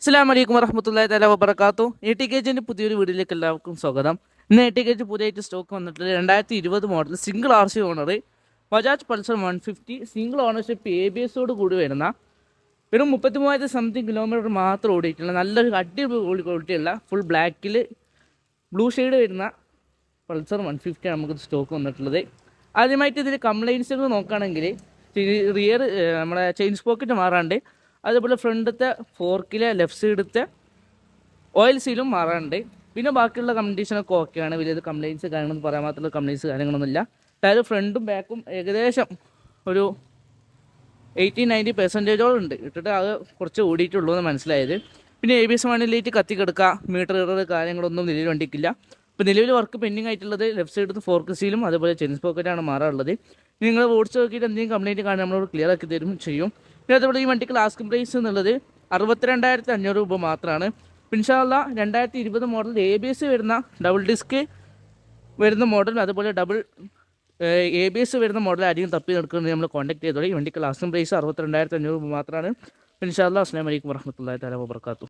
അസ്സലാമു അലൈക്കും വറഹ്മത്തുള്ളാഹി തആല വബറകാതുഹു. എ.ടി.കെ.ജിൻ്റെ പുതിയൊരു വീഡിയോയിലേക്ക് എല്ലാവർക്കും സ്വാഗതം. ഇന്ന് എ.ടി.കെ.ജി പുതിയതായിട്ട് സ്റ്റോക്ക് വന്നിട്ടുള്ളത് 2020 model single RC owner Bajaj Pulsar 150 single ownership ABSോട് കൂടി വരുന്ന വെറും 33,000 സംതിങ് കിലോമീറ്റർ മാത്രം ഓടിയിട്ടുള്ള നല്ലൊരു അടിപൊളി ക്വാളിറ്റിയുള്ള ഫുൾ ബ്ലാക്കിൽ ബ്ലൂ ഷെയ്ഡ് വരുന്ന പൾസർ 150 ആണ് നമുക്ക് സ്റ്റോക്ക് വന്നിട്ടുള്ളത്. ആദ്യമായിട്ട് ഇതിൽ കംപ്ലയിൻസുകൾ നോക്കുകയാണെങ്കിൽ റിയർ നമ്മുടെ ചെയിൻ സ്പോക്കറ്റ് മാറാണ്ട്, അതുപോലെ ഫ്രണ്ടത്തെ ഫോർക്കിലെ ലെഫ്റ്റ് സൈഡത്തെ ഓയിൽ സീലും മാറാണ്ട്. പിന്നെ ബാക്കിയുള്ള കണ്ടീഷനൊക്കെ ഓക്കെയാണ്. വലിയ കംപ്ലയിൻസ് കാര്യങ്ങളൊന്നും പറയാൻ മാത്രമുള്ള കംപ്ലയിൻസ് കാര്യങ്ങളൊന്നുമില്ല. ടയർ ഫ്രണ്ടും ബാക്കും ഏകദേശം ഒരു 80-90% ഉണ്ട്. ഇട്ടിട്ട് അത് കുറച്ച് ഓടിയിട്ടുള്ളൂ എന്ന് മനസ്സിലായത്. പിന്നെ ABS വണ്ടിയിലേക്ക് കത്തിക്കെടുക്കുക, മീറ്റർ ഇറർ കാര്യങ്ങളൊന്നും നിലവിൽ വണ്ടിക്കില്ല. ഇപ്പോൾ നിലവിൽ വർക്ക് പെൻഡിങ് ആയിട്ടുള്ളത് ലെഫ്റ്റ് സൈഡത്ത് ഫോർക്ക് സീലും അതുപോലെ ചെയിൻ സ്പോക്കറ്റാണ് മാറാറുള്ളത്. നിങ്ങൾ ഓടിച്ച് നോക്കിയിട്ട് എന്തെങ്കിലും കംപ്ലയിൻറ്റ് കാണാൻ നമ്മളോട് ക്ലിയർ ആക്കി തരും ചെയ്യും. പിന്നെ അതുപോലെ ഈ വണ്ടിക്ക് ആസ്കിംഗ് പ്രൈസ് എന്നുള്ളത് 62,500 രൂപ മാത്രമാണ്. ഇൻഷാ അല്ലാഹ് 2020 മോഡൽ ABS വരുന്ന ഡബിൾ ഡിസ്ക് വരുന്ന മോഡൽ, അതുപോലെ ABS വരുന്ന മോഡൽ ആരെയും തപ്പി നടക്കുന്നത് നമ്മൾ കോൺടാക്ട് ചെയ്തോളൂ. ഈ വണ്ടിക്ക് ആസ്കിംഗ് പ്രൈസ് 62,500 രൂപ മാത്രമാണ്. ഇൻഷാ അല്ലാഹ്. അസ്സലാമു അലൈക്കും വറഹ്മത്തുള്ളാഹി തആല വബറകാതുഹു.